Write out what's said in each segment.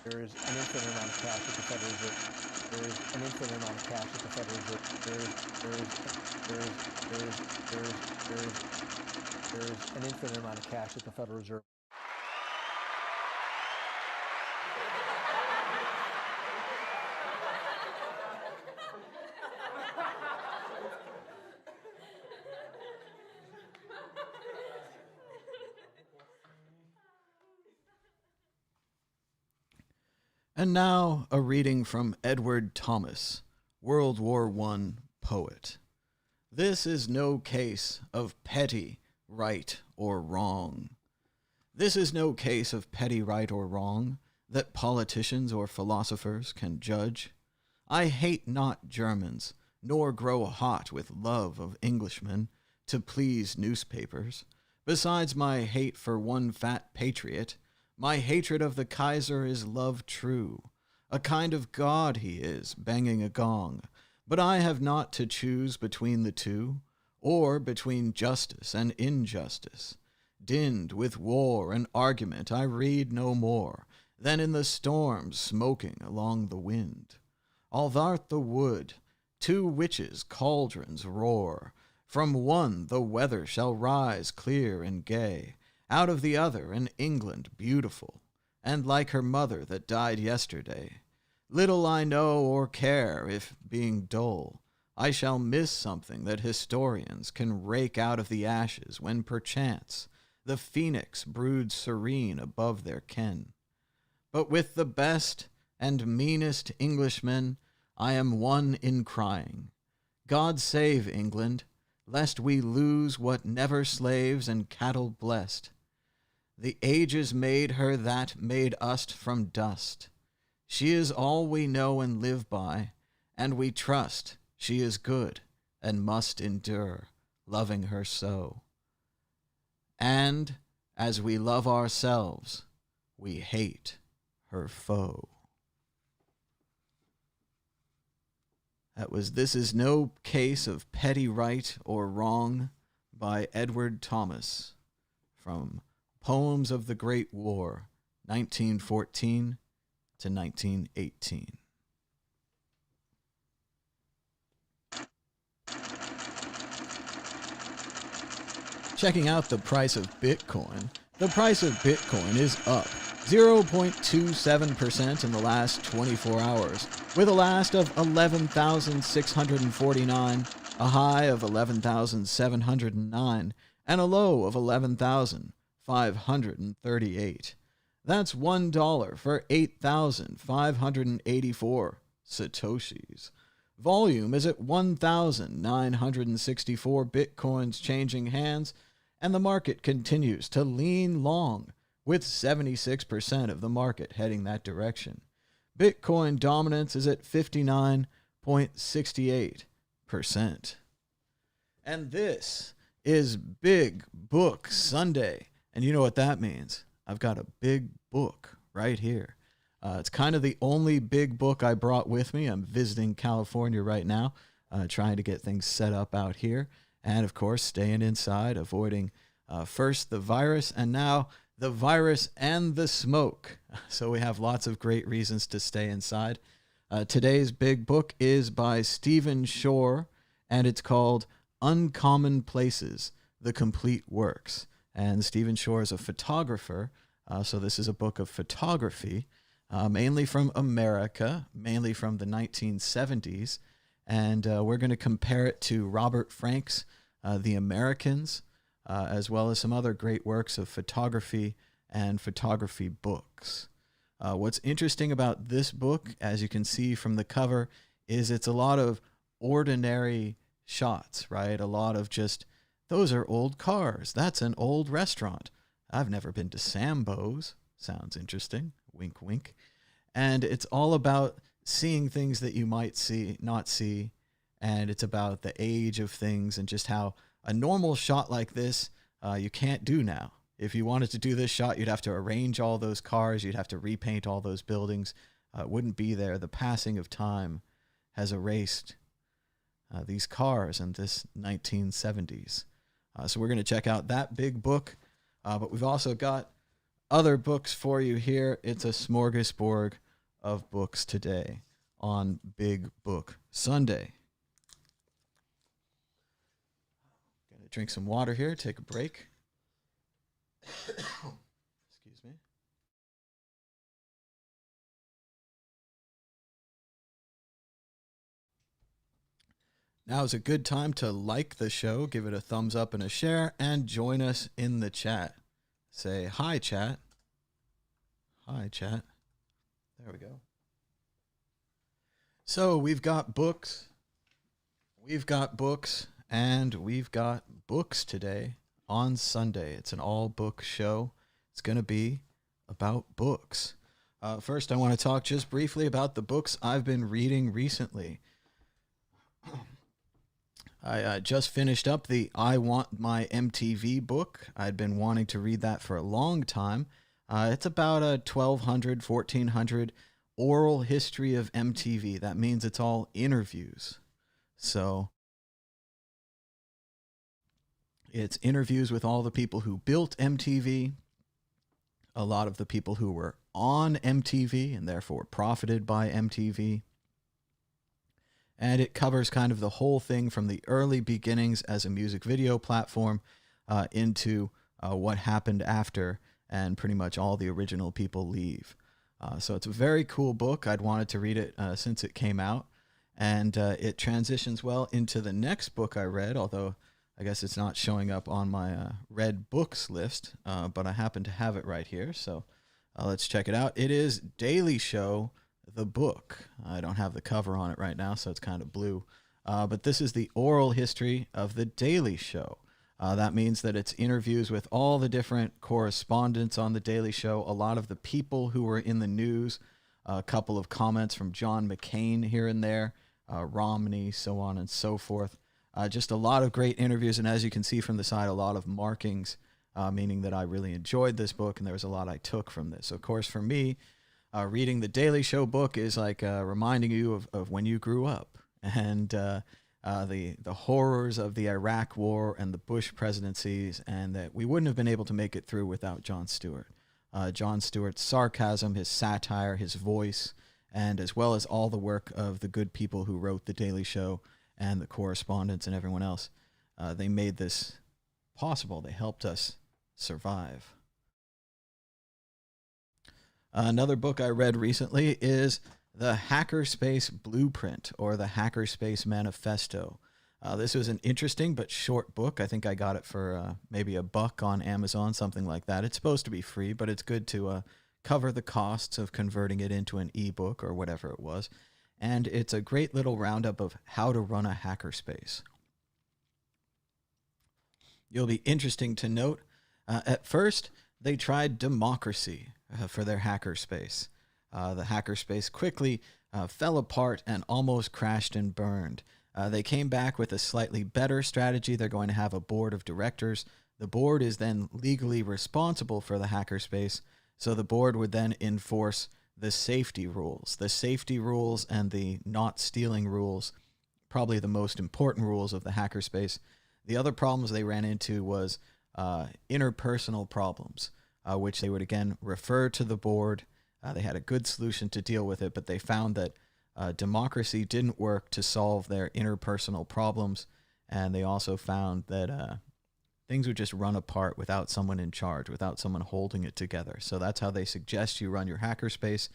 There is an infinite amount of cash at the Federal Reserve. There is an infinite amount of cash at the Federal Reserve. There is an infinite amount of cash at the Federal Reserve. And now a reading from Edward Thomas, World War I poet. This is no case of petty right or wrong. This is no case of petty right or wrong that politicians or philosophers can judge. I hate not Germans, nor grow hot with love of Englishmen to please newspapers. Besides my hate for one fat patriot, my hatred of the Kaiser is love true. A kind of god he is, banging a gong. But I have not to choose between the two, or between justice and injustice. Dinned with war and argument, I read no more than in the storms smoking along the wind. Althart the wood, two witches' cauldrons roar. From one the weather shall rise clear and gay, out of the other an England beautiful, and like her mother that died yesterday. Little I know or care if, being dull, I shall miss something that historians can rake out of the ashes when perchance the phoenix broods serene above their ken. But with the best and meanest Englishmen I am one in crying, God save England, lest we lose what never slaves and cattle blessed. The ages made her that made us from dust. She is all we know and live by, and we trust she is good and must endure, loving her so. And, as we love ourselves, we hate her foe. That was This Is No Case of Petty Right or Wrong by Edward Thomas from Poems of the Great War, 1914 to 1918. Checking out the price of Bitcoin. The price of Bitcoin is up 0.27% in the last 24 hours, with a last of 11,649, a high of 11,709, and a low of 11,538. That's $1 for 8,584 Satoshis. Volume is at 1,964 Bitcoins changing hands, and the market continues to lean long, with 76% of the market heading that direction. Bitcoin dominance is at 59.68%. And this is Big Book Sunday. And you know what that means. I've got a big book right here. It's kind of the only big book I brought with me. I'm visiting California right now, trying to get things set up out here. And, of course, staying inside, avoiding first the virus and now the virus and the smoke. So we have lots of great reasons to stay inside. Today's big book is by Stephen Shore, and it's called Uncommon Places, The Complete Works. And Stephen Shore is a photographer, so this is a book of photography, mainly from America, mainly from the 1970s. And we're going to compare it to Robert Frank's The Americans, as well as some other great works of photography and photography books. What's interesting about this book, as you can see from the cover, is it's a lot of ordinary shots, right? A lot of just, those are old cars. That's an old restaurant. I've never been to Sambo's. Sounds interesting. Wink, wink. And it's all about seeing things that you might not see. And it's about the age of things and just how a normal shot like this, you can't do now. If you wanted to do this shot, you'd have to arrange all those cars. You'd have to repaint all those buildings. It wouldn't be there. The passing of time has erased these cars in this 1970s. So we're going to check out that big book. But we've also got other books for you here. It's a smorgasbord of books today on Big Book Sunday. Gonna drink some water here, take a break. Excuse me. Now is a good time to like the show, give it a thumbs up and a share, and join us in the chat. Say hi, chat. Hi, chat. There we go. So we've got books, and we've got books today on Sunday. It's an all-book show. It's going to be about books. First, I want to talk just briefly about the books I've been reading recently. I just finished up the I Want My MTV book. I'd been wanting to read that for a long time. It's about a 1,200, 1,400 oral history of MTV. That means it's all interviews. So it's interviews with all the people who built MTV, a lot of the people who were on MTV and therefore profited by MTV. And it covers kind of the whole thing from the early beginnings as a music video platform into what happened after, and pretty much all the original people leave. So it's a very cool book. I'd wanted to read it since it came out. And it transitions well into the next book I read, although I guess it's not showing up on my read books list, but I happen to have it right here. So let's check it out. It is Daily Show, the book. I don't have the cover on it right now, so it's kind of blue. But this is the oral history of The Daily Show. That means that it's interviews with all the different correspondents on The Daily Show, a lot of the people who were in the news, a couple of comments from John McCain here and there, Romney, so on and so forth. Just a lot of great interviews, and as you can see from the side, a lot of markings, meaning that I really enjoyed this book, and there was a lot I took from this. Of course, for me, reading the Daily Show book is like reminding you of when you grew up, and the horrors of the Iraq War and the Bush presidencies, and that we wouldn't have been able to make it through without Jon Stewart. Jon Stewart's sarcasm, his satire, his voice, and as well as all the work of the good people who wrote the Daily Show and the correspondents and everyone else. They made this possible. They helped us survive. Another book I read recently is The Hackerspace Blueprint, or The Hackerspace Manifesto. This was an interesting but short book. I think I got it for maybe $1 on Amazon, something like that. It's supposed to be free, but it's good to cover the costs of converting it into an ebook or whatever it was. And it's a great little roundup of how to run a hackerspace. You'll be interesting to note, at first, they tried democracy for their hackerspace. The hackerspace quickly fell apart and almost crashed and burned. They came back with a slightly better strategy. They're going to have a board of directors. The board is then legally responsible for the hackerspace, so the board would then enforce the safety rules. The safety rules and the not stealing rules, probably the most important rules of the hackerspace. The other problems they ran into was interpersonal problems, which they would again refer to the board. They had a good solution to deal with it, but they found that democracy didn't work to solve their interpersonal problems, and they also found that things would just run apart without someone in charge, without someone holding it together. So that's how they suggest you run your hackerspace.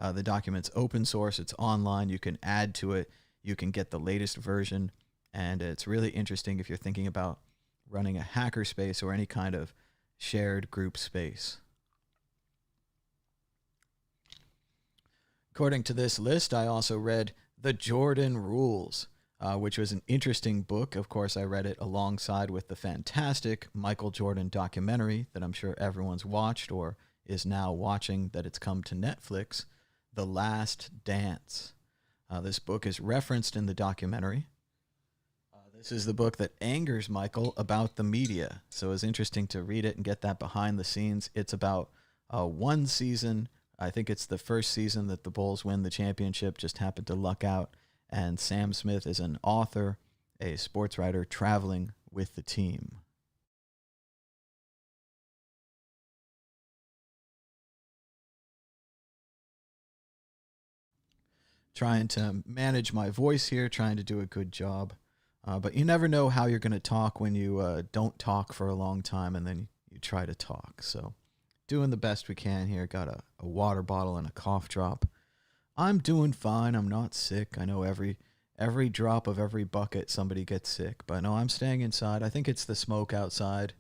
The document's open source. It's online. You can add to it. You can get the latest version, and it's really interesting if you're thinking about running a hackerspace or any kind of shared group space. According to this list, I also read The Jordan Rules, which was an interesting book. Of course, I read it alongside with the fantastic Michael Jordan documentary that I'm sure everyone's watched or is now watching, that it's come to Netflix, The Last Dance. This book is referenced in the documentary. This is the book that angers Michael about the media. So it's interesting to read it and get that behind the scenes. It's about one season. I think it's the first season that the Bulls win the championship, just happened to luck out. And Sam Smith is an author, a sports writer, traveling with the team. trying to manage my voice here, trying to do a good job. But you never know how you're going to talk when you don't talk for a long time and then you try to talk. So doing the best we can here. Got a water bottle and a cough drop. I'm doing fine. I'm not sick. I know every drop of every bucket somebody gets sick. But no, I'm staying inside. I think it's the smoke outside.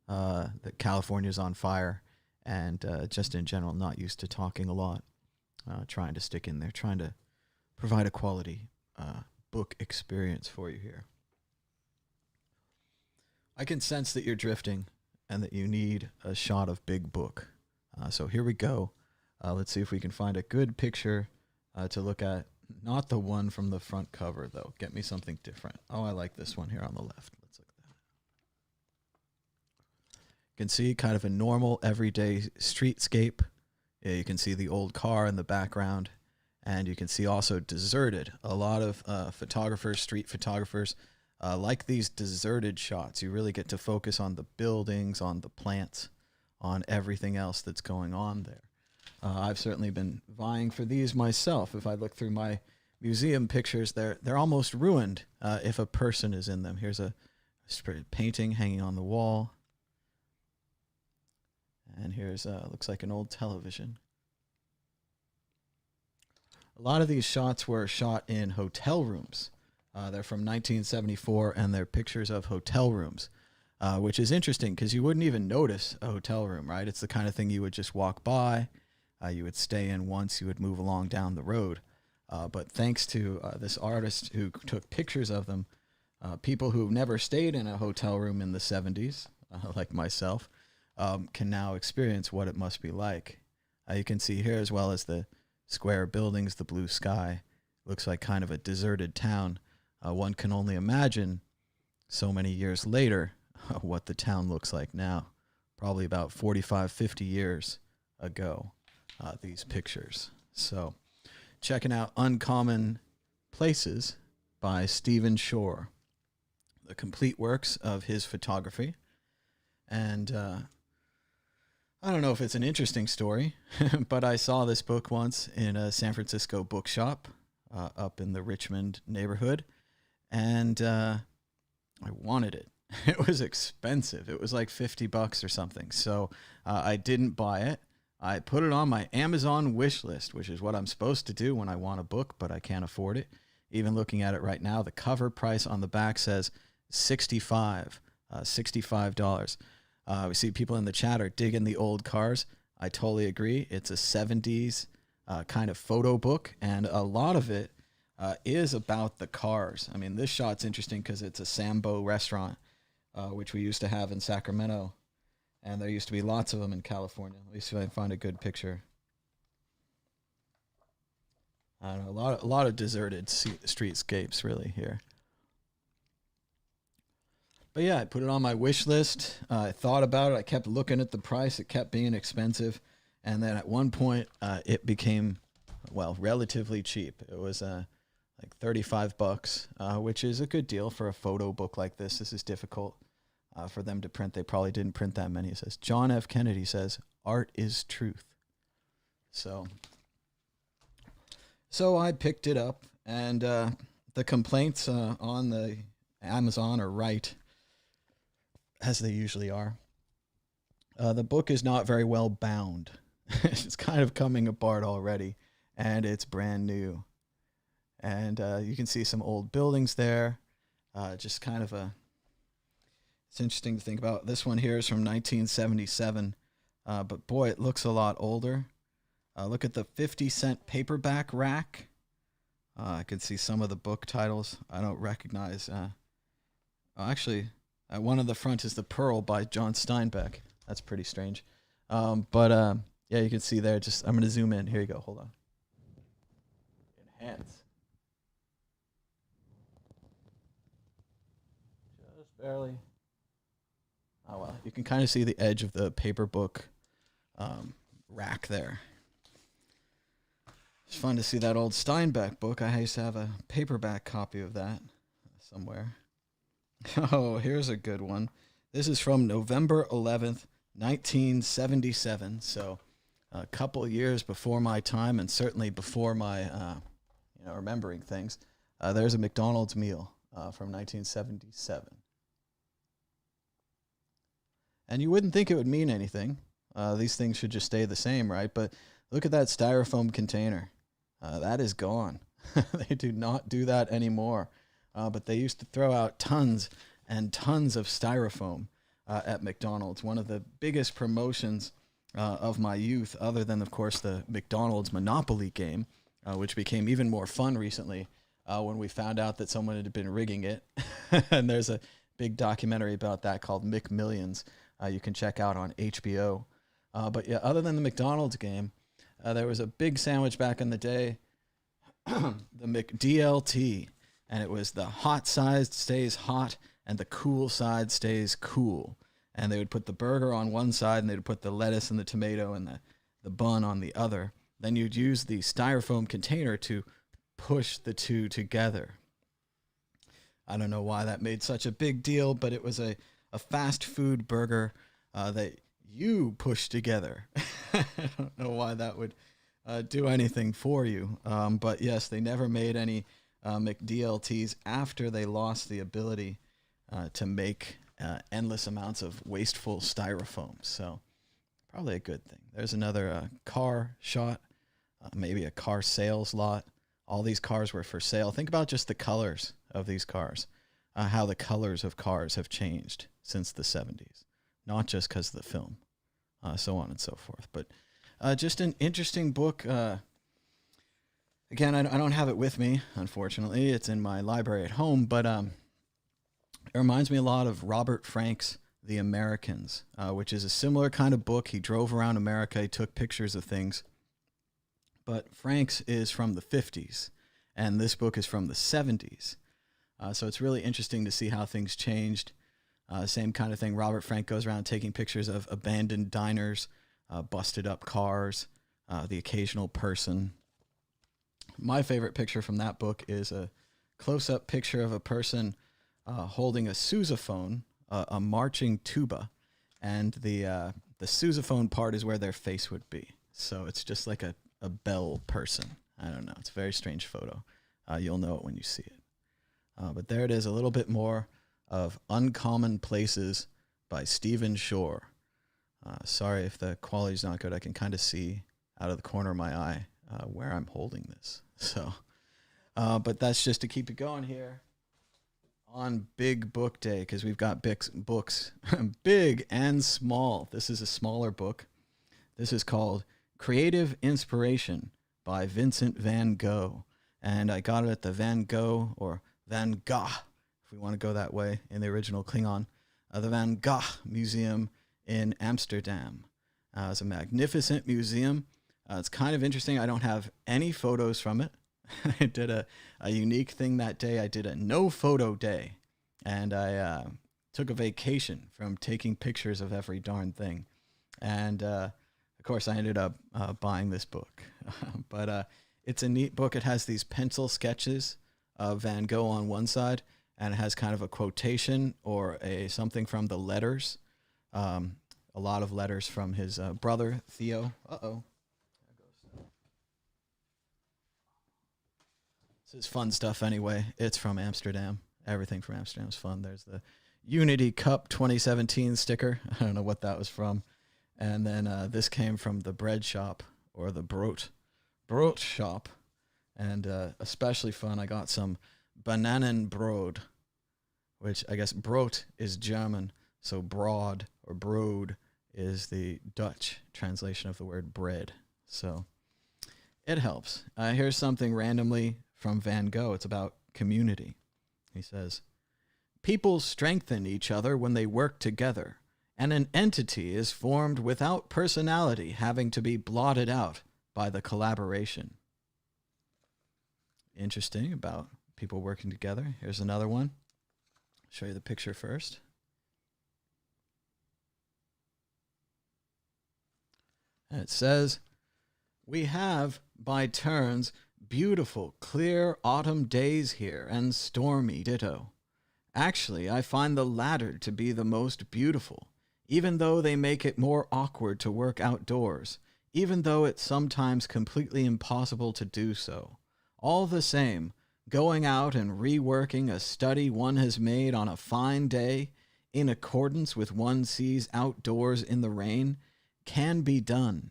That California's on fire. And just in general, not used to talking a lot. Trying to stick in there. Trying to provide a quality book experience for you here. I can sense that you're drifting and that you need a shot of Big Book. So here we go. Let's see if we can find a good picture to look at. Not the one from the front cover, though. Get me something different. Oh, I like this one here on the left. Let's look at that. You can see kind of a normal, everyday streetscape. Yeah, you can see the old car in the background. And you can see also deserted. A lot of photographers, street photographers, like these deserted shots. You really get to focus on the buildings, on the plants, on everything else that's going on there. I've certainly been vying for these myself. If I look through my museum pictures, they're almost ruined if a person is in them. Here's a painting hanging on the wall. And here's, looks like an old television. A lot of these shots were shot in hotel rooms. They're from 1974, and they're pictures of hotel rooms, which is interesting because you wouldn't even notice a hotel room, right? It's the kind of thing you would just walk by. You would stay in once, you would move along down the road. But thanks to this artist who took pictures of them, people who've never stayed in a hotel room in the 70s, like myself, can now experience what it must be like. You can see here, as well as the square buildings, the blue sky, looks like kind of a deserted town. One can only imagine so many years later what the town looks like now. Probably about 45, 50 years ago, these pictures. So checking out Uncommon Places by Stephen Shore, the complete works of his photography. And I don't know if it's an interesting story, but I saw this book once in a San Francisco bookshop up in the Richmond neighborhood, and I wanted it. It was expensive. It was like $50 or something. So I didn't buy it. I put it on my Amazon wish list, which is what I'm supposed to do when I want a book, but I can't afford it. Even looking at it right now, the cover price on the back says $65. We see people in the chat are digging the old cars. I totally agree. It's a 70s kind of photo book, and a lot of it is about the cars. I mean, this shot's interesting because it's a Sambo restaurant, which we used to have in Sacramento, and there used to be lots of them in California. Let me see if I can find a good picture. I don't know, a lot of deserted streetscapes really here. But yeah, I put it on my wish list. I thought about it. I kept looking at the price. It kept being expensive. And then at one point, it became, well, relatively cheap. It was like $35, which is a good deal for a photo book like this. This is difficult for them to print. They probably didn't print that many. It says, John F. Kennedy says, art is truth. So I picked it up, and the complaints on the Amazon are right, as they usually are. The book is not very well bound. It's kind of coming apart already, and it's brand new. And you can see some old buildings there. Just kind of it's interesting to think about. This one here is from 1977, but boy, it looks a lot older. Look at the 50-cent paperback rack. I can see some of the book titles. I don't recognize. Actually, one on the front is The Pearl by John Steinbeck. That's pretty strange. But yeah, you can see there. I'm going to zoom in. Here you go. Hold on. Enhance. Just barely. Oh, well. You can kind of see the edge of the paper book rack there. It's fun to see that old Steinbeck book. I used to have a paperback copy of that somewhere. Oh, here's a good one. This is from November 11th, 1977. So a couple years before my time, and certainly before my remembering things. There's a McDonald's meal from 1977. And you wouldn't think it would mean anything. These things should just stay the same, right? But look at that styrofoam container. That is gone. They do not do that anymore. But they used to throw out tons and tons of styrofoam at McDonald's. One of the biggest promotions of my youth, other than, of course, the McDonald's Monopoly game, which became even more fun recently when we found out that someone had been rigging it. And there's a big documentary about that called McMillions. You can check out on HBO. But yeah, other than the McDonald's game, there was a big sandwich back in the day, the McDLT, and it was the hot side stays hot and the cool side stays cool. And they would put the burger on one side and they would put the lettuce and the tomato and the bun on the other. Then you'd use the styrofoam container to push the two together. I don't know why that made such a big deal, but it was a fast food burger that you push together. I don't know why that would do anything for you. But yes, they never made any McDLTs after they lost the ability to make endless amounts of wasteful styrofoam. So probably a good thing. There's another car shot, maybe a car sales lot. All these cars were for sale. Think about just the colors of these cars, how the colors of cars have changed since the 70s, not just because of the film, so on and so forth. But just an interesting book. Again, I don't have it with me, unfortunately. It's in my library at home, but it reminds me a lot of Robert Frank's The Americans, which is a similar kind of book. He drove around America. He took pictures of things. But Frank's is from the 50s, and this book is from the 70s. So it's really interesting to see how things changed. Same kind of thing. Robert Frank goes around taking pictures of abandoned diners, busted up cars, the occasional person. My favorite picture from that book is a close-up picture of a person holding a sousaphone, a marching tuba, and the sousaphone part is where their face would be. So it's just like a bell person. I don't know. It's a very strange photo. You'll know it when you see it. But there it is, a little bit more of Uncommon Places by Stephen Shore. Sorry if the quality's not good. I can kind of see out of the corner of my eye where I'm holding this. So, but that's just to keep it going here on Big Book Day, because we've got books, big and small. This is a smaller book. This is called Creative Inspiration by Vincent van Gogh. And I got it at the Van Gogh, or Van Gogh, if we want to go that way in the original Klingon, the Van Gogh Museum in Amsterdam. It's a magnificent museum. It's kind of interesting. I don't have any photos from it. I did a unique thing that day. I did a no photo day, and I took a vacation from taking pictures of every darn thing. And of course, I ended up buying this book. But it's a neat book. It has these pencil sketches of Van Gogh on one side, and it has kind of a quotation or something from the letters. A lot of letters from his brother, Theo. Uh-oh. This is fun stuff anyway. It's from Amsterdam. Everything from Amsterdam is fun. There's the Unity Cup 2017 sticker. I don't know what that was from. And then this came from the bread shop, or the brood shop. And especially fun, I got some Bananenbrot, which I guess Brot is German, so broad or brood is the Dutch translation of the word bread. So it helps. Here's something randomly from Van Gogh. It's about community. He says, "People strengthen each other when they work together, and an entity is formed without personality having to be blotted out by the collaboration." Interesting about people working together. Here's another one. I'll show you the picture first. And it says, "We have, by turns, beautiful, clear autumn days here, and stormy ditto. Actually, I find the latter to be the most beautiful, even though they make it more awkward to work outdoors, even though it's sometimes completely impossible to do so. All the same, going out and reworking a study one has made on a fine day in accordance with one sees outdoors in the rain can be done,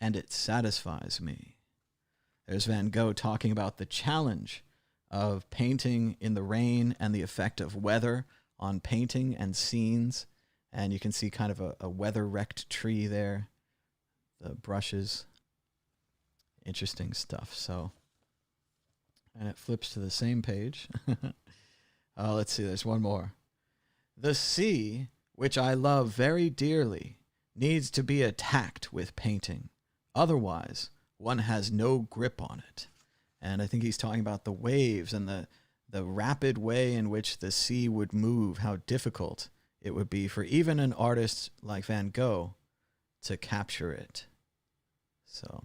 and it satisfies me. There's Van Gogh talking about the challenge of painting in the rain and the effect of weather on painting and scenes. And you can see kind of a weather-wrecked tree there, the brushes. Interesting stuff. So, and it flips to the same page. Let's see, there's one more. The sea, which I love very dearly, needs to be attacked with painting. Otherwise, one has no grip on it. And I think he's talking about the waves and the rapid way in which the sea would move, how difficult it would be for even an artist like Van Gogh to capture it. So,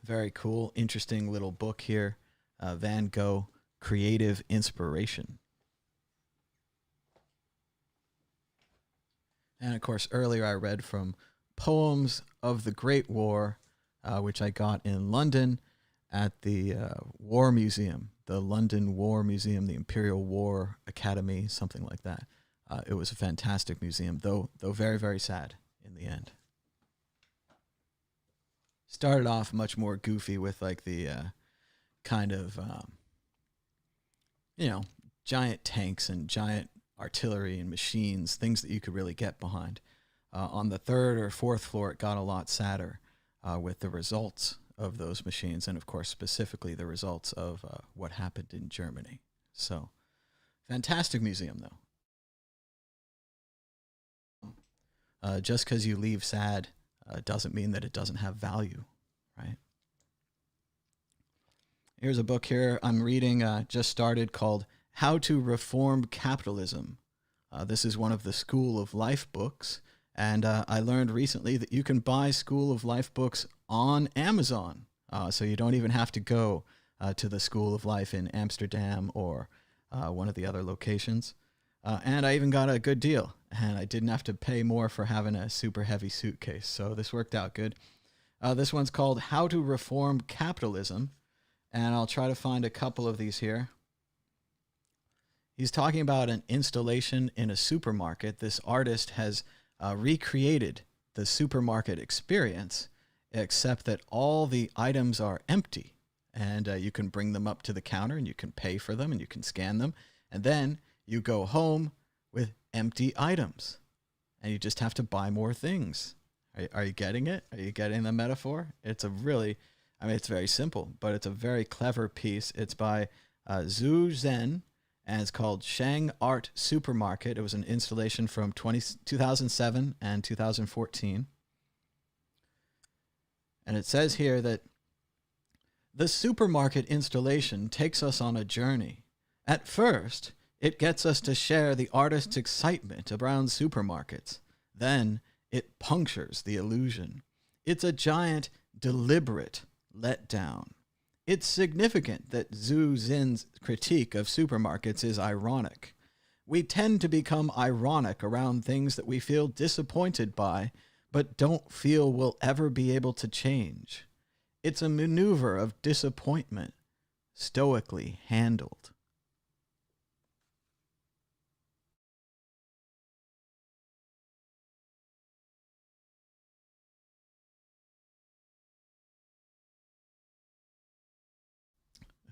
very cool, interesting little book here. Van Gogh, Creative Inspiration. And of course, earlier I read from Poems of the Great War, which I got in London at the War Museum, the London War Museum, the Imperial War Academy, something like that. It was a fantastic museum, though very, very sad in the end. Started off much more goofy with like the kind of, giant tanks and giant artillery and machines, things that you could really get behind. On the third or fourth floor, it got a lot sadder with the results of those machines, and of course, specifically the results of what happened in Germany. So, fantastic museum, though. Just because you leave sad doesn't mean that it doesn't have value, right? Here's a book here I'm reading, just started, called How to Reform Capitalism. This is one of the School of Life books, and I learned recently that you can buy School of Life books on Amazon, so you don't even have to go to the School of Life in Amsterdam or one of the other locations. And I even got a good deal, and I didn't have to pay more for having a super heavy suitcase, so this worked out good. This one's called How to Reform Capitalism, and I'll try to find a couple of these here. He's talking about an installation in a supermarket. This artist has recreated the supermarket experience, except that all the items are empty. And you can bring them up to the counter and you can pay for them and you can scan them. And then you go home with empty items. And you just have to buy more things. Are you getting it? Are you getting the metaphor? It's it's very simple, but it's a very clever piece. It's by Zhu Zhen, and it's called Shang Art Supermarket. It was an installation from 2007 and 2014. And it says here that the supermarket installation takes us on a journey. At first, it gets us to share the artist's excitement around supermarkets. Then, it punctures the illusion. It's a giant, deliberate letdown. It's significant that Zhu Zhen's critique of supermarkets is ironic. We tend to become ironic around things that we feel disappointed by, but don't feel we'll ever be able to change. It's a maneuver of disappointment, stoically handled.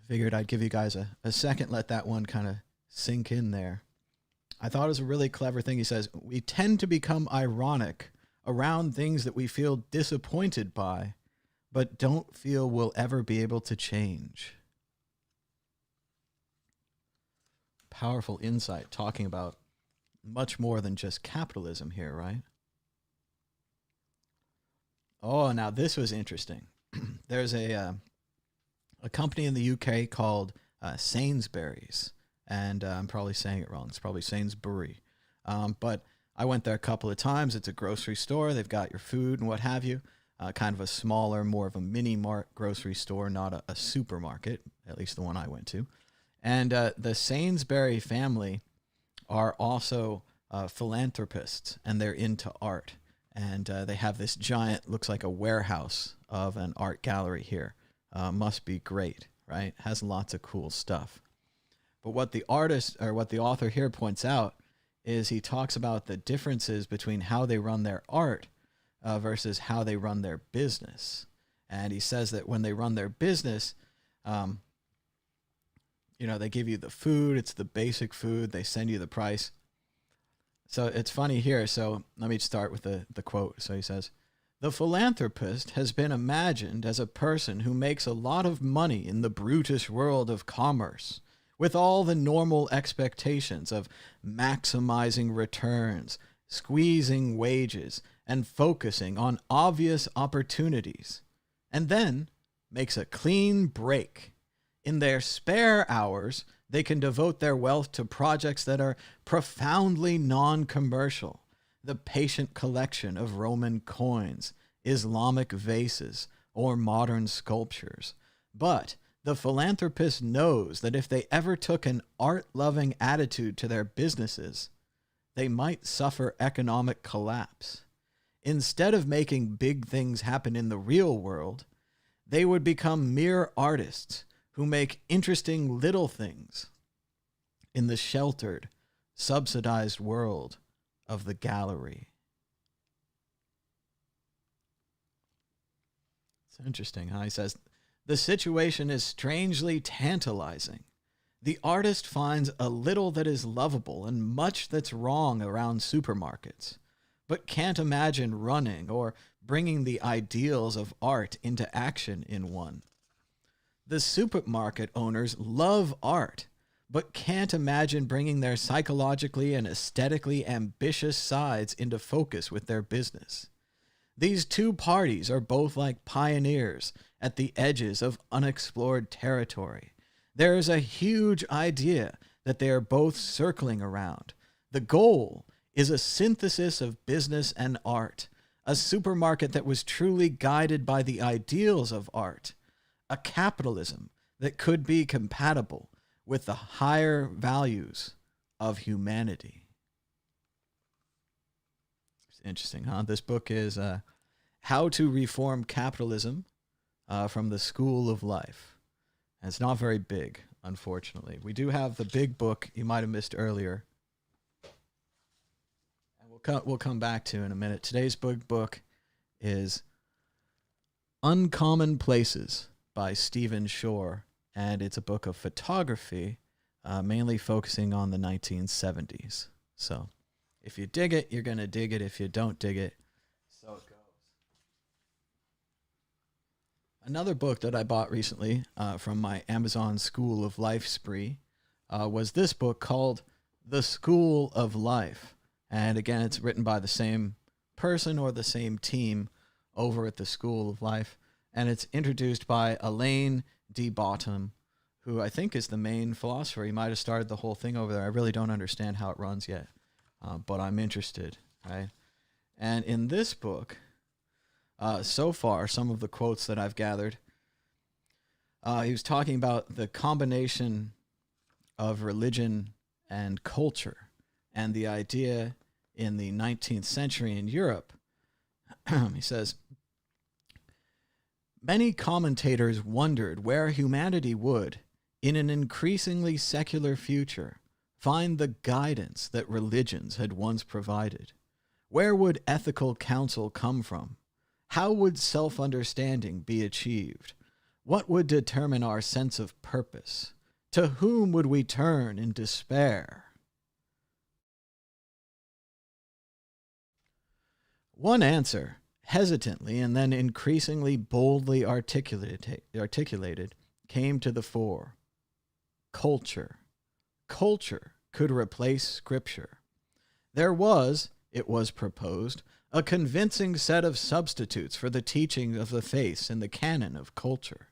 Figured I'd give you guys a second, let that one kind of sink in there. I thought it was a really clever thing. He says, we tend to become ironic around things that we feel disappointed by, but don't feel we'll ever be able to change. Powerful insight, talking about much more than just capitalism here, right? Oh, now this was interesting. There's a company in the UK called Sainsbury's, and I'm probably saying it wrong. It's probably Sainsbury. But I went there a couple of times. It's a grocery store. They've got your food and what have you. Kind of a smaller, more of a mini-mart grocery store, not a supermarket, at least the one I went to. And the Sainsbury family are also philanthropists, and they're into art. And they have this giant, looks like a warehouse of an art gallery here. Must be great, right? Has lots of cool stuff. But what the artist or what the author here points out is he talks about the differences between how they run their art versus how they run their business. And he says that when they run their business, they give you the food. It's the basic food. They send you the price. So it's funny here. So let me start with the quote. So he says, "The philanthropist has been imagined as a person who makes a lot of money in the brutish world of commerce, with all the normal expectations of maximizing returns, squeezing wages, and focusing on obvious opportunities, and then makes a clean break. In their spare hours, they can devote their wealth to projects that are profoundly non-commercial, the patient collection of Roman coins, Islamic vases, or modern sculptures. But the philanthropist knows that if they ever took an art-loving attitude to their businesses, they might suffer economic collapse. Instead of making big things happen in the real world, they would become mere artists who make interesting little things in the sheltered, subsidized world of the gallery." It's interesting, huh? He says, "The situation is strangely tantalizing. The artist finds a little that is lovable and much that's wrong around supermarkets, but can't imagine running or bringing the ideals of art into action in one. The supermarket owners love art, but can't imagine bringing their psychologically and aesthetically ambitious sides into focus with their business. These two parties are both like pioneers at the edges of unexplored territory. There is a huge idea that they are both circling around. The goal is a synthesis of business and art, a supermarket that was truly guided by the ideals of art, a capitalism that could be compatible with the higher values of humanity." It's interesting, huh? This book is How to Reform Capitalism from the School of Life. And it's not very big, unfortunately. We do have the big book you might have missed earlier. And we'll come back to in a minute. Today's big book is Uncommon Places by Stephen Shore. And it's a book of photography, mainly focusing on the 1970s. So if you dig it, you're going to dig it. If you don't dig it, so it goes. Another book that I bought recently from my Amazon School of Life spree was this book called The School of Life. And again, it's written by the same person or the same team over at the School of Life. And it's introduced by Elaine D. Bottom, who I think is the main philosopher. He might have started the whole thing over there. I really don't understand how it runs yet, but I'm interested, right? And in this book, so far, some of the quotes that I've gathered, he was talking about the combination of religion and culture and the idea in the 19th century in Europe. He says, "Many commentators wondered where humanity would, in an increasingly secular future, find the guidance that religions had once provided. Where would ethical counsel come from? How would self-understanding be achieved? What would determine our sense of purpose? To whom would we turn in despair?" One answer, hesitantly and then increasingly boldly articulated, came to the fore. Culture. Culture could replace Scripture. There was, it was proposed, a convincing set of substitutes for the teaching of the faiths in the canon of culture.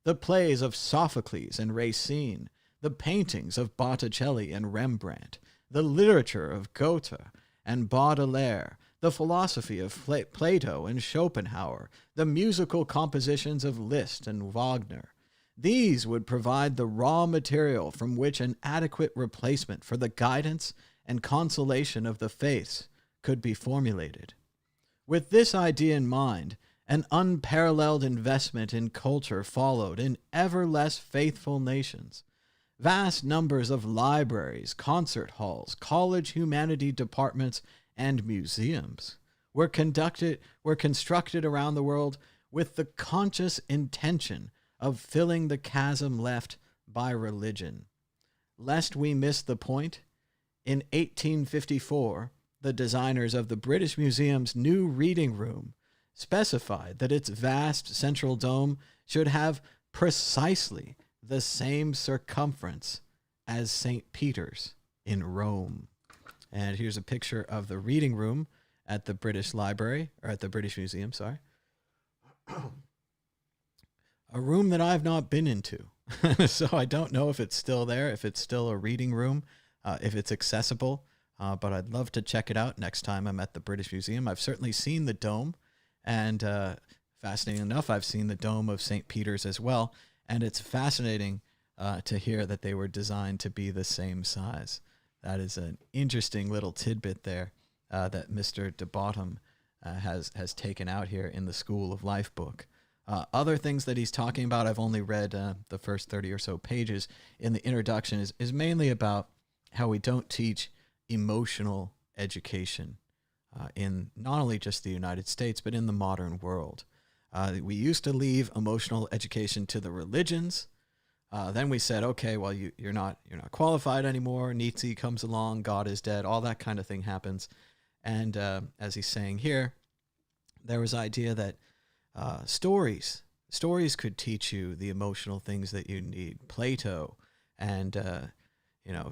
The plays of Sophocles and Racine, the paintings of Botticelli and Rembrandt, the literature of Goethe and Baudelaire, the philosophy of Plato and Schopenhauer, the musical compositions of Liszt and Wagner. These would provide the raw material from which an adequate replacement for the guidance and consolation of the faiths could be formulated. With this idea in mind, An unparalleled investment in culture followed in ever less faithful nations. Vast numbers of libraries, concert halls, college humanity departments, and museums were constructed around the world with the conscious intention of filling the chasm left by religion. Lest we miss the point, in 1854, the designers of the British Museum's new reading room specified that its vast central dome should have precisely the same circumference as St. Peter's in Rome. And here's a picture of the reading room at the British Library, or at the British Museum, sorry. A room that I've not been into. So I don't know if it's still there, if it's still a reading room, if it's accessible, but I'd love to check it out next time I'm at the British Museum. I've certainly seen the dome, and fascinating enough, I've seen the dome of St. Peter's as well, and it's fascinating to hear that they were designed to be the same size. That is an interesting little tidbit there that Mr. de Bottom has taken out here in the School of Life book. Other things that he's talking about, I've only read the first 30 or so pages in the introduction, is mainly about how we don't teach emotional education in not only just the United States, but in the modern world. We used to leave emotional education to the religions. Then we said, okay, well, you're not qualified anymore. Nietzsche comes along, God is dead, all that kind of thing happens. And as he's saying here, there was the idea that stories could teach you the emotional things that you need. Plato and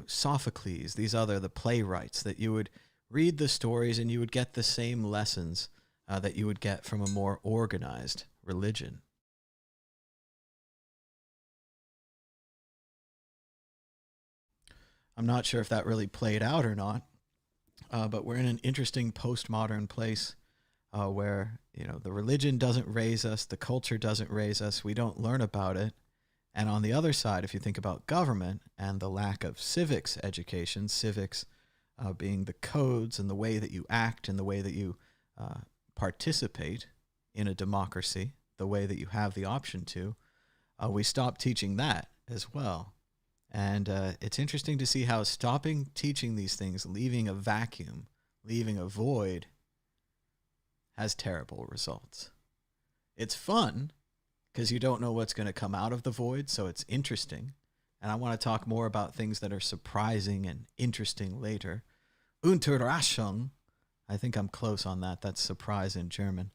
Sophocles, the playwrights, that you would read the stories and you would get the same lessons that you would get from a more organized religion. I'm not sure if that really played out or not, but we're in an interesting postmodern place where the religion doesn't raise us, the culture doesn't raise us, we don't learn about it. And on the other side, if you think about government and the lack of civics education, civics being the codes and the way that you act and the way that you participate in a democracy, the way that you have the option to, we stop teaching that as well. And it's interesting to see how stopping teaching these things, leaving a vacuum, leaving a void, has terrible results. It's fun because you don't know what's going to come out of the void, so it's interesting. And I want to talk more about things that are surprising and interesting later. Unterraschung, I think I'm close on that. That's surprise in German.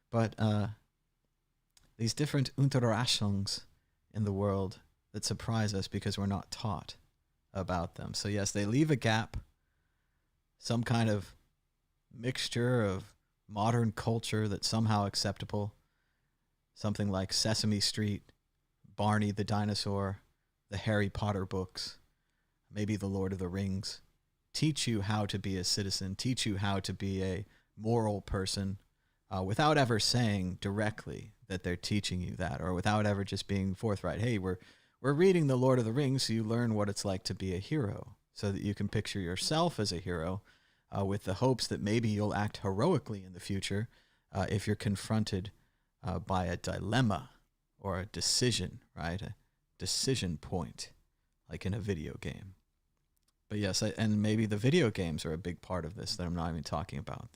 But these different Unterraschungs in the world that surprise us because we're not taught about them. So yes, they leave a gap, some kind of mixture of modern culture that's somehow acceptable, something like Sesame Street, Barney the dinosaur, the Harry Potter books, maybe the Lord of the Rings, teach you how to be a citizen, teach you how to be a moral person, without ever saying directly that they're teaching you that, or without ever just being forthright. Hey, we're reading the Lord of the Rings so you learn what it's like to be a hero, so that you can picture yourself as a hero, with the hopes that maybe you'll act heroically in the future if you're confronted by a dilemma or a decision, right? A decision point, like in a video game. But yes, and maybe the video games are a big part of this that I'm not even talking about.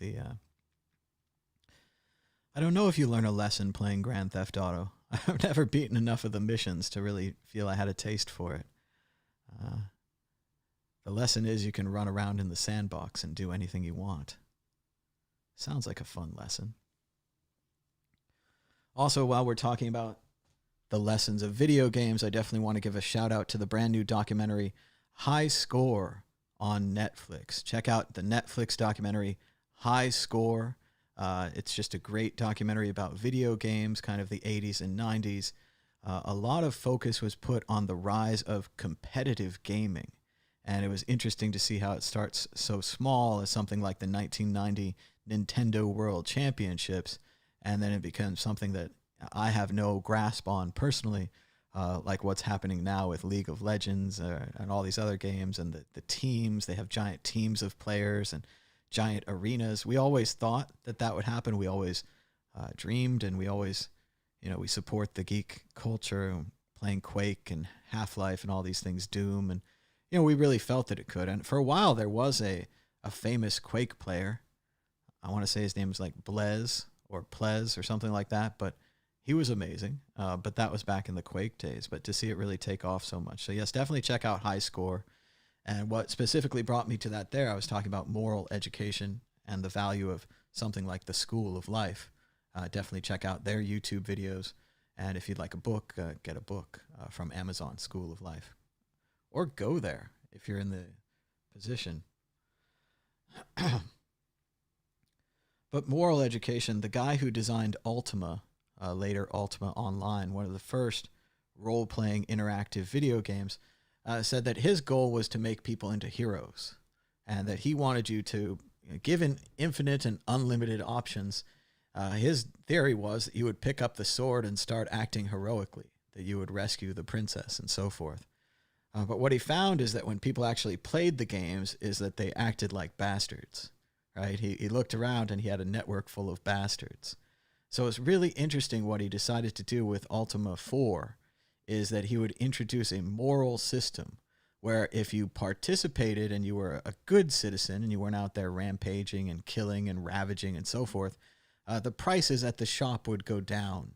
I don't know if you learn a lesson playing Grand Theft Auto. I've never beaten enough of the missions to really feel I had a taste for it. The lesson is you can run around in the sandbox and do anything you want. Sounds like a fun lesson. Also, while we're talking about the lessons of video games, I definitely want to give a shout out to the brand new documentary High Score on Netflix. Check out the Netflix documentary High Score. It's just a great documentary about video games, kind of the 80s and 90s. A lot of focus was put on the rise of competitive gaming. And it was interesting to see how it starts so small as something like the 1990 Nintendo World Championships, and then it becomes something that I have no grasp on personally, like what's happening now with League of Legends and all these other games, and the teams. They have giant teams of players and giant arenas. We always thought that would happen. We always dreamed, and we always, we support the geek culture, playing Quake and Half-Life and all these things, Doom, and we really felt that it could. And for a while, there was a famous Quake player. I want to say his name was like Blez or Plez or something like that, but he was amazing. But that was back in the Quake days. But to see it really take off so much, so yes, definitely check out High Score. And what specifically brought me to that there, I was talking about moral education and the value of something like the School of Life. Definitely check out their YouTube videos. And if you'd like a book, get a book from Amazon, School of Life. Or go there if you're in the position. But moral education, the guy who designed Ultima, later Ultima Online, one of the first role-playing interactive video games, said that his goal was to make people into heroes, and that he wanted you to, given infinite and unlimited options, his theory was that you would pick up the sword and start acting heroically, that you would rescue the princess and so forth. But what he found is that when people actually played the games is that they acted like bastards, right? He looked around and he had a network full of bastards. So it's really interesting what he decided to do with Ultima 4 is that he would introduce a moral system where if you participated and you were a good citizen and you weren't out there rampaging and killing and ravaging and so forth, the prices at the shop would go down.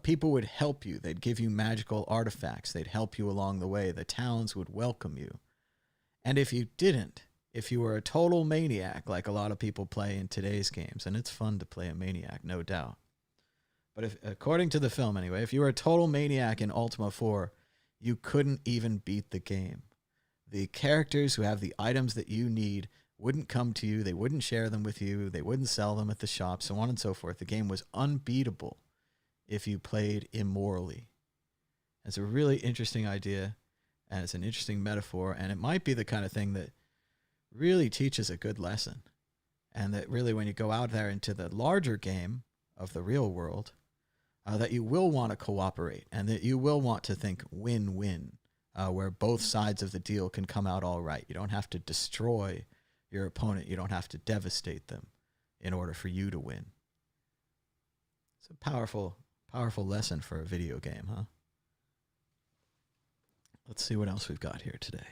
People would help you. They'd give you magical artifacts. They'd help you along the way. The towns would welcome you. And if you didn't, if you were a total maniac, like a lot of people play in today's games, and it's fun to play a maniac, no doubt. But if, according to the film anyway, if you were a total maniac in Ultima 4, you couldn't even beat the game. The characters who have the items that you need wouldn't come to you. They wouldn't share them with you. They wouldn't sell them at the shop, so on and so forth. The game was unbeatable if you played immorally. It's a really interesting idea, and it's an interesting metaphor, and it might be the kind of thing that really teaches a good lesson. And that really when you go out there into the larger game of the real world, that you will want to cooperate and that you will want to think win-win, where both sides of the deal can come out all right. You don't have to destroy your opponent. You don't have to devastate them in order for you to win. It's a powerful, powerful lesson for a video game, huh? Let's see what else we've got here today.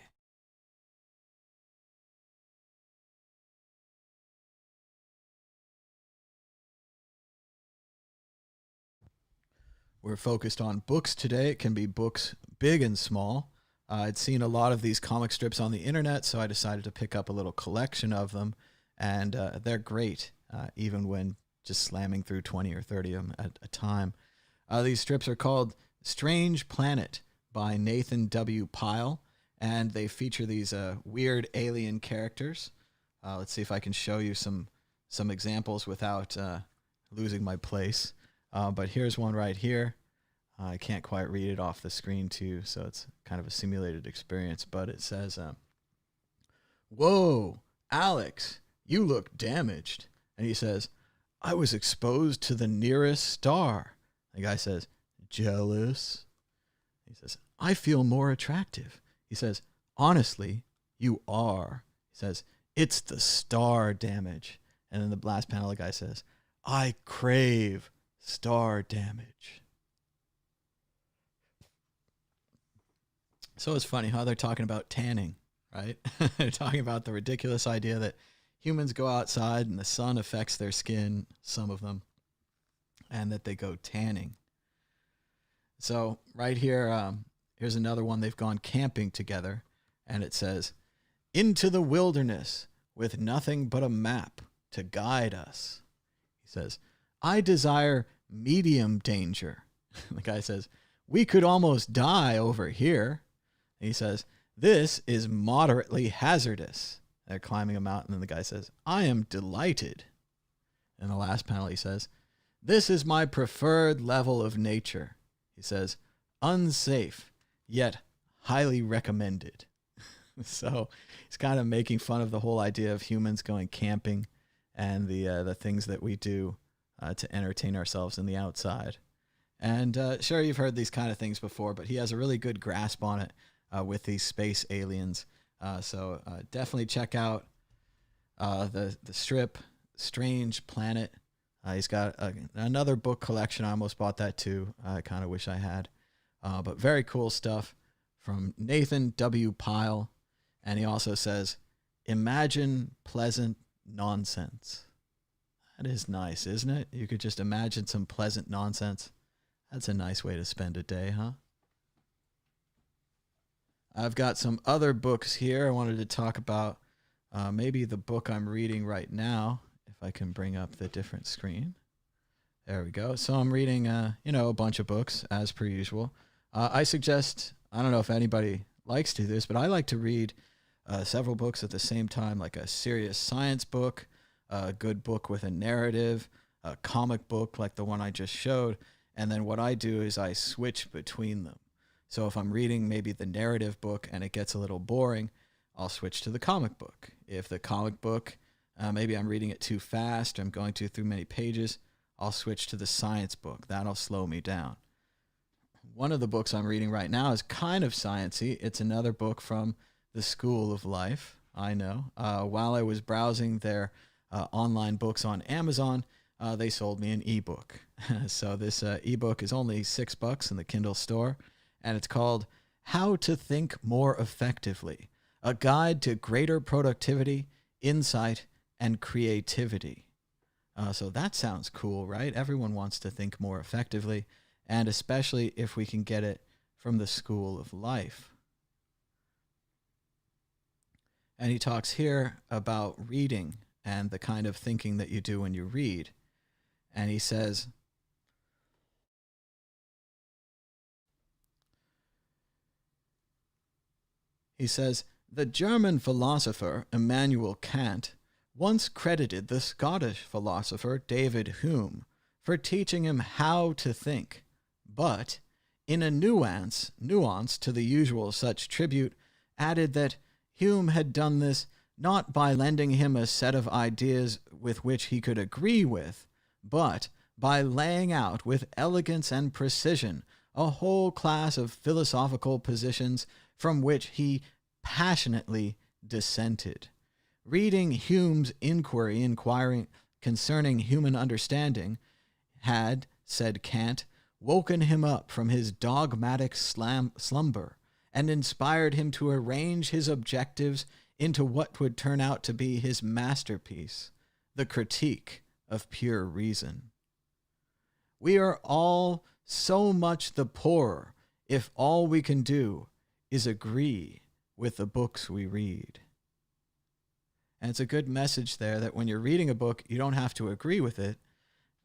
We're focused on books today. It can be books big and small. I'd seen a lot of these comic strips on the internet, so I decided to pick up a little collection of them, and they're great, even when just slamming through 20 or 30 of them at a time. These strips are called Strange Planet by Nathan W. Pyle, and they feature these weird alien characters. Let's see if I can show you some examples without losing my place. But here's one right here. I can't quite read it off the screen too, so it's kind of a simulated experience. But it says, "Whoa, Alex, you look damaged." And he says, "I was exposed to the nearest star." The guy says, "Jealous?" He says, "I feel more attractive." He says, "Honestly, you are." He says, "It's the star damage." And then the last panel, the guy says, "I crave star damage." So it's funny how they're talking about tanning, right? They're talking about the ridiculous idea that humans go outside and the sun affects their skin, some of them, and that they go tanning. So right here, here's another one. They've gone camping together, and it says, "Into the wilderness with nothing but a map to guide us." He says, "I desire medium danger." The guy says, "We could almost die over here." And he says, "This is moderately hazardous." They're climbing a mountain, and the guy says, "I am delighted." In the last panel, he says, "This is my preferred level of nature." He says, "Unsafe, yet highly recommended." So he's kind of making fun of the whole idea of humans going camping and the things that we do to entertain ourselves in the outside. And sure, you've heard these kind of things before, but he has a really good grasp on it with these space aliens. So definitely check out the strip Strange Planet He's got another book collection. I almost bought that too. I kind of wish I had. But very cool stuff from Nathan W. Pyle. And he also says, imagine pleasant nonsense. That is nice, isn't it? You could just imagine some pleasant nonsense. That's a nice way to spend a day, huh? I've got some other books here. I wanted to talk about maybe the book I'm reading right now, if I can bring up the different screen. There we go. So I'm reading, a bunch of books, as per usual. I suggest, I don't know if anybody likes to do this, but I like to read several books at the same time, like a serious science book, a good book with a narrative, a comic book like the one I just showed. And then what I do is I switch between them. So if I'm reading maybe the narrative book and it gets a little boring, I'll switch to the comic book. If the comic book, maybe I'm reading it too fast, or I'm going through many pages, I'll switch to the science book. That'll slow me down. One of the books I'm reading right now is kind of sciencey. It's another book from the School of Life. I know. While I was browsing their online books on Amazon, they sold me an ebook. So this ebook is only $6 in the Kindle store. And it's called How to Think More Effectively, a guide to greater productivity, insight, and creativity. So that sounds cool, right? Everyone wants to think more effectively, and especially if we can get it from the School of Life. And he talks here about reading and the kind of thinking that you do when you read. And he says, the German philosopher Immanuel Kant once credited the Scottish philosopher David Hume for teaching him how to think, but, in a nuance to the usual such tribute, added that Hume had done this not by lending him a set of ideas with which he could agree with, but by laying out with elegance and precision a whole class of philosophical positions from which he passionately dissented. Reading Hume's inquiring concerning human understanding had, said Kant, woken him up from his dogmatic slumber and inspired him to arrange his objectives into what would turn out to be his masterpiece, the Critique of Pure Reason. We are all so much the poorer if all we can do is agree with the books we read. And it's a good message there that when you're reading a book, you don't have to agree with it,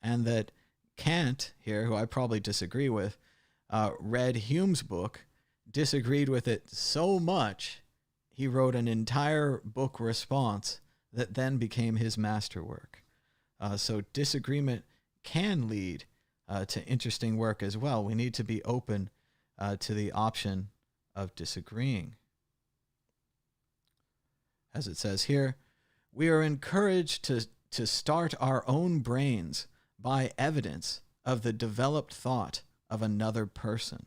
and that Kant here, who I probably disagree with, read Hume's book, disagreed with it so much, he wrote an entire book response that then became his masterwork. So disagreement can lead to interesting work as well. We need to be open to the option of disagreeing. As it says here, we are encouraged to start our own brains by evidence of the developed thought of another person.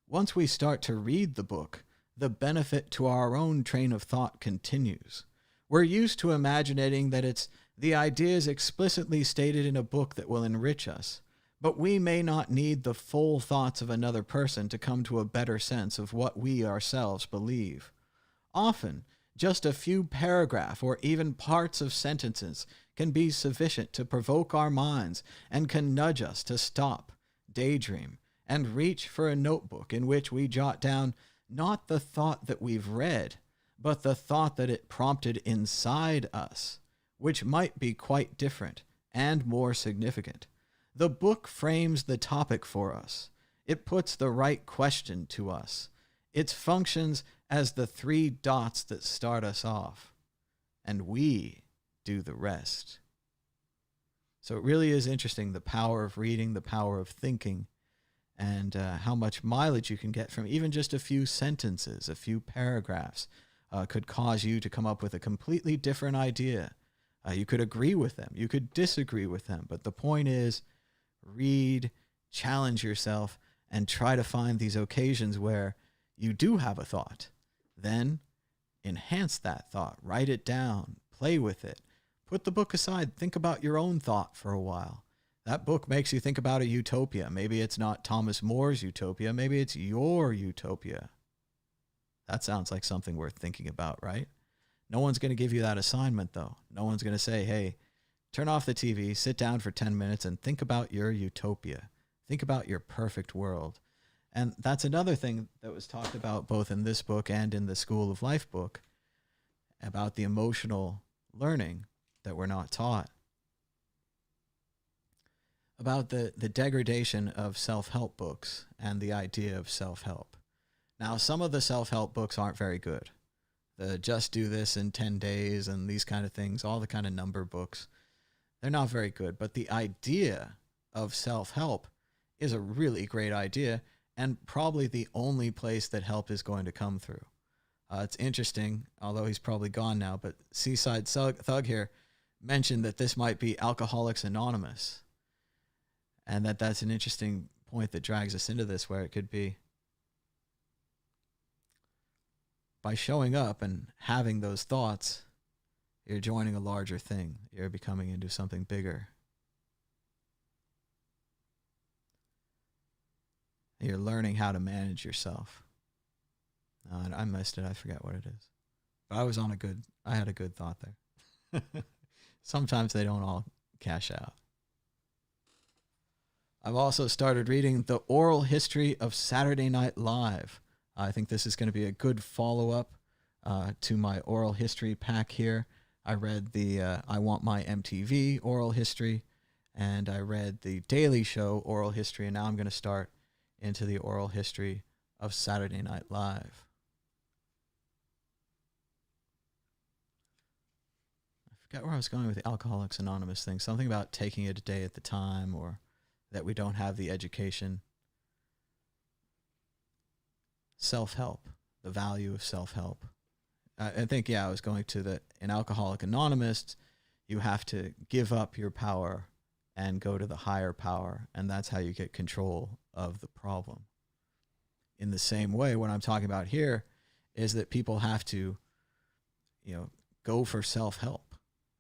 Once we start to read the book, the benefit to our own train of thought continues. We're used to imagining that it's the ideas explicitly stated in a book that will enrich us, but we may not need the full thoughts of another person to come to a better sense of what we ourselves believe. Often, just a few paragraph or even parts of sentences can be sufficient to provoke our minds and can nudge us to stop, daydream, and reach for a notebook in which we jot down not the thought that we've read, but the thought that it prompted inside us, which might be quite different and more significant. The book frames the topic for us. It puts the right question to us. It functions as the 3 dots that start us off, and we do the rest. So it really is interesting, the power of reading, the power of thinking, and how much mileage you can get from even just a few sentences, a few paragraphs, could cause you to come up with a completely different idea. You could agree with them, you could disagree with them, but the point is, read, challenge yourself, and try to find these occasions where you do have a thought. Then enhance that thought, write it down, play with it, Put the book aside. Think about your own thought for a while. That book makes you think about a utopia. Maybe it's not Thomas More's utopia. Maybe it's your utopia. That sounds like something worth thinking about, right? No one's going to give you that assignment, though. No one's going to say, hey, turn off the TV, sit down for 10 minutes, and think about your utopia. Think about your perfect world. And that's another thing that was talked about both in this book and in the School of Life book about the emotional learning that we're not taught. About the degradation of self-help books and the idea of self-help. Now, some of the self-help books aren't very good. The just do this in 10 days and these kind of things, all the kind of number books, they're not very good. But the idea of self-help is a really great idea and probably the only place that help is going to come through. It's interesting, although he's probably gone now, but Seaside Thug here mentioned that this might be Alcoholics Anonymous. And that's an interesting point that drags us into this, where it could be by showing up and having those thoughts, you're joining a larger thing. You're becoming into something bigger. You're learning how to manage yourself. I missed it. I forget what it is. But I had a good thought there. Sometimes they don't all cash out. I've also started reading The Oral History of Saturday Night Live. I think this is going to be a good follow-up to my oral history pack here. I read the I Want My MTV oral history, and I read the Daily Show oral history, and now I'm going to start into the oral history of Saturday Night Live. I forgot where I was going with the Alcoholics Anonymous thing. Something about taking it a day at a time, or that we don't have the education. Self-help, the value of self-help. I think, I was going to in Alcoholic Anonymous, you have to give up your power and go to the higher power, and that's how you get control of the problem. In the same way, what I'm talking about here is that people have to, go for self-help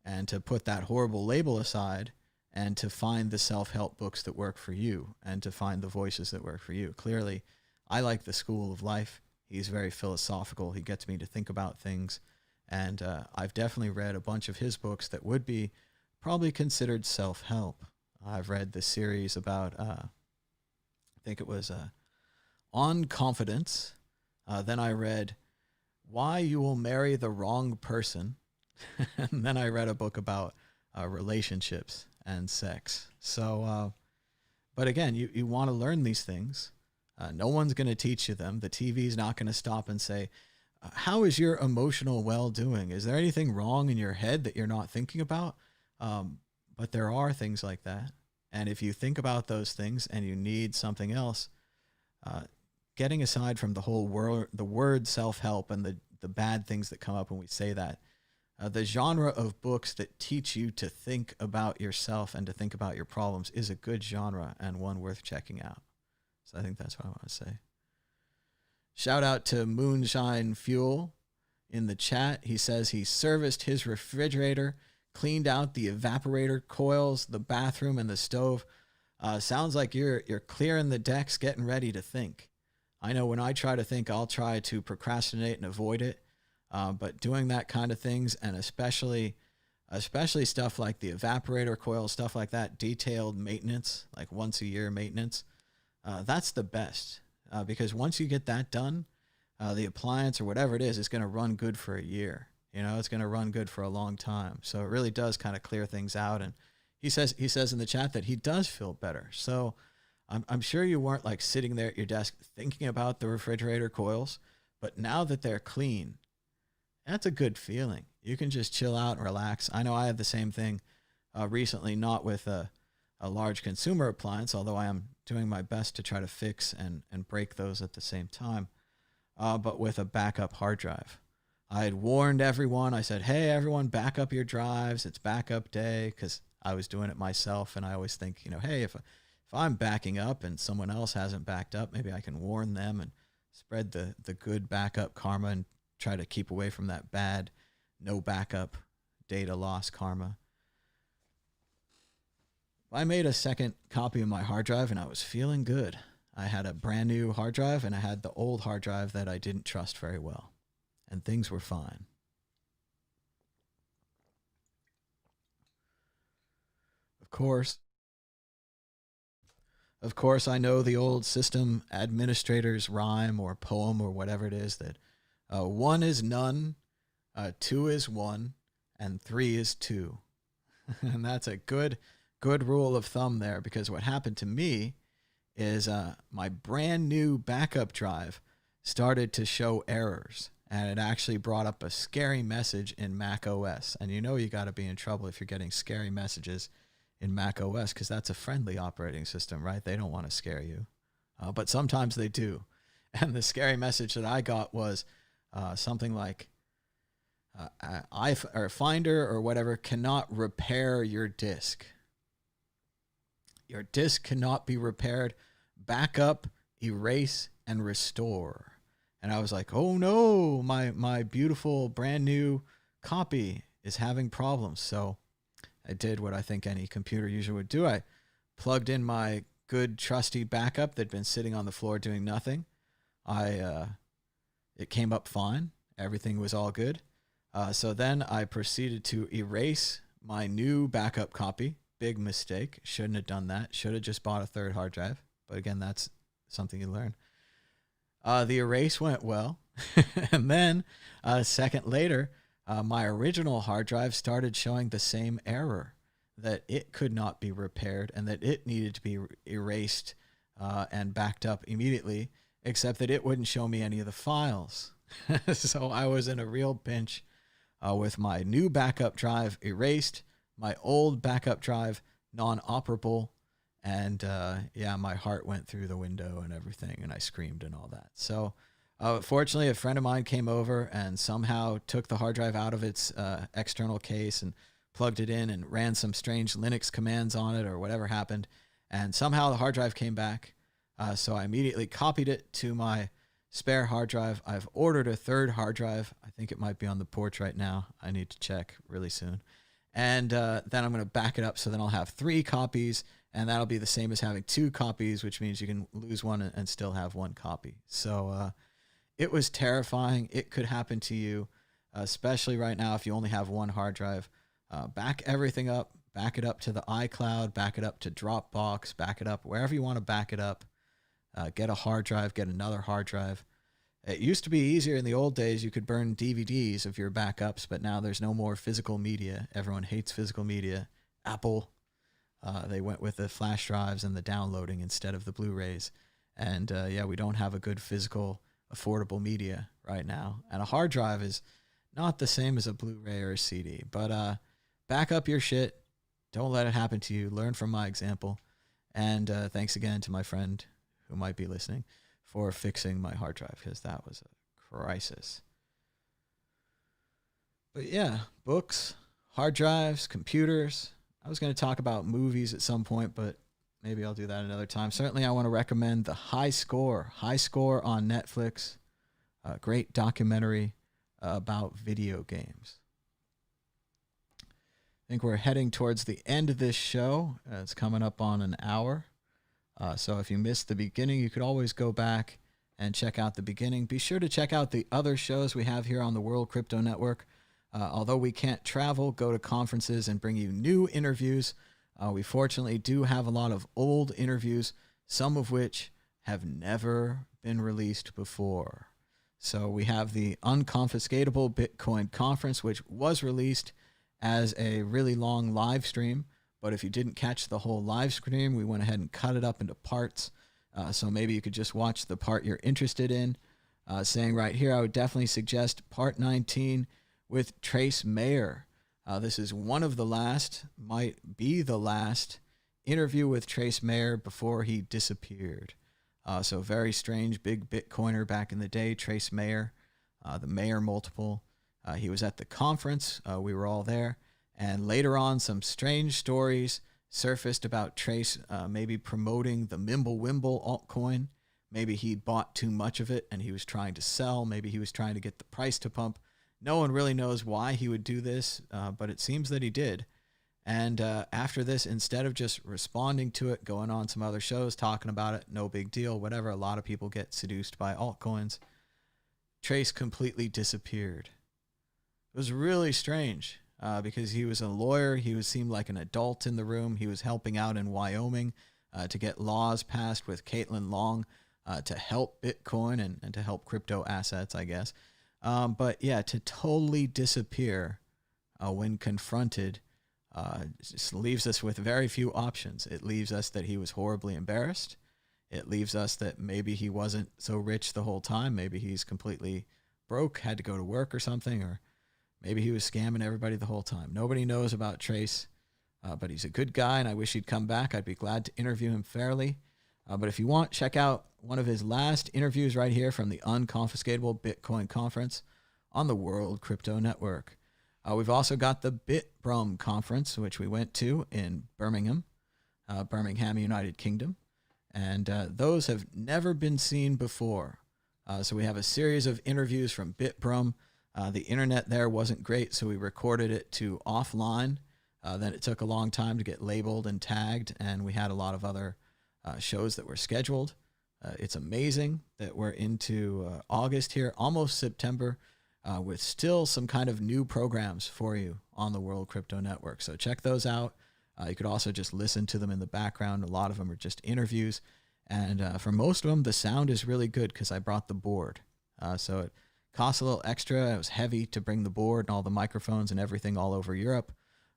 and to put that horrible label aside and to find the self-help books that work for you and to find the voices that work for you. Clearly, I like the School of Life. He's very philosophical. He gets me to think about things. And I've definitely read a bunch of his books that would be probably considered self-help. I've read the series about, I think it was On Confidence. Then I read Why You Will Marry the Wrong Person. And then I read a book about relationships and sex. So, but again, you want to learn these things. No one's going to teach you them. The TV's not going to stop and say, how is your emotional well-doing? Is there anything wrong in your head that you're not thinking about? But there are things like that. And if you think about those things and you need something else, getting aside from the word self-help and the bad things that come up when we say that, the genre of books that teach you to think about yourself and to think about your problems is a good genre and one worth checking out. So I think that's what I want to say. Shout out to Moonshine Fuel in the chat. He says he serviced his refrigerator, cleaned out the evaporator coils, the bathroom, and the stove. Sounds like you're clearing the decks, getting ready to think. I know when I try to think, I'll try to procrastinate and avoid it. But doing that kind of things, and especially stuff like the evaporator coil, stuff like that, detailed maintenance, like once a year maintenance, that's the best. Because once you get that done, the appliance or whatever it is going to run good for a year. It's going to run good for a long time. So it really does kind of clear things out. And he says in the chat that he does feel better. So I'm sure you weren't like sitting there at your desk thinking about the refrigerator coils, but now that they're clean, that's a good feeling. You can just chill out and relax. I know I had the same thing recently, not with a large consumer appliance, although I am doing my best to try to fix and break those at the same time, but with a backup hard drive. I had warned everyone. I said, hey, everyone, back up your drives. It's backup day, because I was doing it myself, and I always think, hey, if I'm backing up and someone else hasn't backed up, maybe I can warn them and spread the good backup karma and try to keep away from that bad no backup data loss karma. I made a second copy of my hard drive and I was feeling good. I had a brand new hard drive and I had the old hard drive that I didn't trust very well. And things were fine. Of course, I know the old system administrator's rhyme or poem or whatever it is that 1 is none, 2 is 1, and 3 is 2. And that's a good rule of thumb there, because what happened to me is my brand new backup drive started to show errors, and it actually brought up a scary message in Mac OS. And you know you got to be in trouble if you're getting scary messages in Mac OS, because that's a friendly operating system, right? They don't want to scare you, but sometimes they do. And the scary message that I got was something like Finder or whatever cannot repair your disk. Your disk cannot be repaired. Backup, erase, and restore. And I was like, oh no, my beautiful brand new copy is having problems. So I did what I think any computer user would do. I plugged in my good trusty backup that'd been sitting on the floor doing nothing. It came up fine. Everything was all good. So then I proceeded to erase my new backup copy. Big mistake. Shouldn't have done that. Should have just bought a third hard drive. But again, that's something you learn. The erase went well. And then a second later, my original hard drive started showing the same error, that it could not be repaired and that it needed to be erased and backed up immediately, except that it wouldn't show me any of the files. So I was in a real pinch with my new backup drive erased, my old backup drive non-operable, and my heart went through the window and everything, and I screamed and all that. So fortunately, a friend of mine came over and somehow took the hard drive out of its external case and plugged it in and ran some strange Linux commands on it or whatever happened, and somehow the hard drive came back. So I immediately copied it to my spare hard drive. I've ordered a third hard drive. I think it might be on the porch right now. I need to check really soon. And then I'm going to back it up, so then I'll have 3 copies, and that'll be the same as having 2 copies, which means you can lose one and still have 1 copy. So it was terrifying. It could happen to you, especially right now if you only have 1 hard drive. Back everything up, back it up to the iCloud, back it up to Dropbox, back it up wherever you want to back it up. Get a hard drive, get another hard drive. It used to be easier in the old days. You could burn DVDs of your backups, but now there's no more physical media. Everyone hates physical media. Apple, they went with the flash drives and the downloading instead of the Blu-rays. And we don't have a good physical, affordable media right now. And a hard drive is not the same as a Blu-ray or a CD. But back up your shit. Don't let it happen to you. Learn from my example. And thanks again to my friend who might be listening for fixing my hard drive, because that was a crisis. But yeah, books, hard drives, computers. I was going to talk about movies at some point, but maybe I'll do that another time. Certainly I want to recommend The High Score. High Score on Netflix. A great documentary about video games. I think we're heading towards the end of this show. It's coming up on an hour. So if you missed the beginning, you could always go back and check out the beginning. Be sure to check out the other shows we have here on the World Crypto Network. Although we can't travel, go to conferences, and bring you new interviews, we fortunately do have a lot of old interviews, some of which have never been released before. So we have the Unconfiscatable Bitcoin Conference, which was released as a really long live stream. But if you didn't catch the whole live stream, we went ahead and cut it up into parts. So maybe you could just watch the part you're interested in. Saying right here, I would definitely suggest part 19 with Trace Mayer. This is one of the last, might be the last, interview with Trace Mayer before he disappeared. So very strange, big Bitcoiner back in the day, Trace Mayer, the Mayer multiple. He was at the conference. We were all there. And later on, some strange stories surfaced about Trace maybe promoting the Mimblewimble altcoin. Maybe he'd bought too much of it and he was trying to sell. Maybe he was trying to get the price to pump. No one really knows why he would do this, but it seems that he did. And after this, instead of just responding to it, going on some other shows, talking about it, no big deal, whatever, a lot of people get seduced by altcoins, Trace completely disappeared. It was really strange because he was a lawyer. He seemed like an adult in the room. He was helping out in Wyoming to get laws passed with Caitlin Long to help Bitcoin and to help crypto assets, I guess. But yeah, to totally disappear when confronted just leaves us with very few options. It leaves us that he was horribly embarrassed. It leaves us that maybe he wasn't so rich the whole time. Maybe he's completely broke, had to go to work or something, or maybe he was scamming everybody the whole time. Nobody knows about Trace, but he's a good guy, and I wish he'd come back. I'd be glad to interview him fairly. But if you want, check out one of his last interviews right here from the Unconfiscatable Bitcoin Conference on the World Crypto Network. We've also got the BitBrum Conference, which we went to in Birmingham, United Kingdom. And those have never been seen before. So we have a series of interviews from BitBrum. The internet there wasn't great, so we recorded it to offline. Then it took a long time to get labeled and tagged, and we had a lot of other shows that were scheduled. It's amazing that we're into August here, almost September, with still some kind of new programs for you on the World Crypto Network. So check those out. You could also just listen to them in the background. A lot of them are just interviews. And for most of them, the sound is really good because I brought the board. So it costs a little extra. It was heavy to bring the board and all the microphones and everything all over Europe.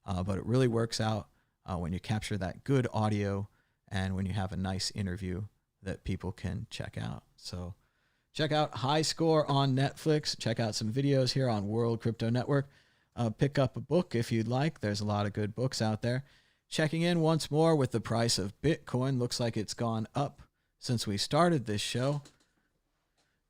But it really works out when you capture that good audio and when you have a nice interview that people can check out. So check out High Score on Netflix. Check out some videos here on World Crypto Network. Pick up a book if you'd like. There's a lot of good books out there. Checking in once more with the price of Bitcoin. Looks like it's gone up since we started this show.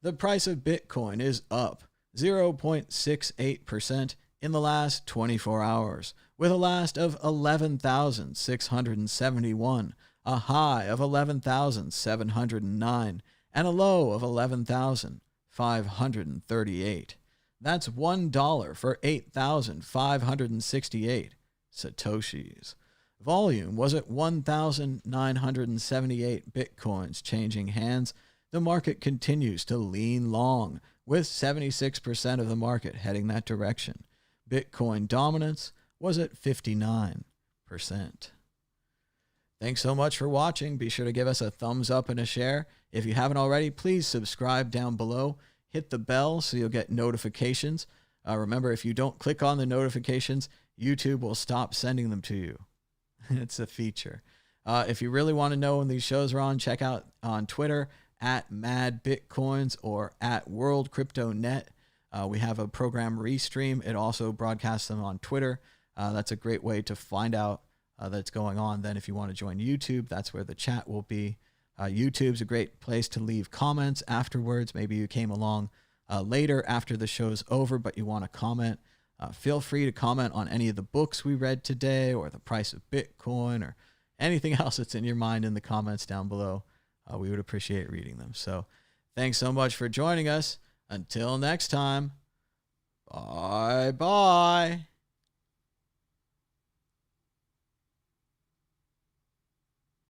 The price of Bitcoin is up 0.68% in the last 24 hours, with a last of 11,671, a high of 11,709, and a low of 11,538. That's $1 for 8,568 Satoshis. Volume was at 1,978 Bitcoins changing hands. The market continues to lean long, with 76% of the market heading that direction. Bitcoin dominance was at 59%. Thanks so much for watching. Be sure to give us a thumbs up and a share. If you haven't already, please subscribe down below. Hit the bell so you'll get notifications. Remember, if you don't click on the notifications, YouTube will stop sending them to you. It's a feature. If you really want to know when these shows are on, check out on Twitter at MadBitcoins or at WorldCryptoNet. We have a program Restream. It also broadcasts them on Twitter. That's a great way to find out that's going on. Then if you want to join YouTube, that's where the chat will be. YouTube's a great place to leave comments afterwards. Maybe you came along later after the show's over, but you want to comment. Feel free to comment on any of the books we read today or the price of Bitcoin or anything else that's in your mind in the comments down below. We would appreciate reading them. So thanks so much for joining us. Until next time, bye-bye.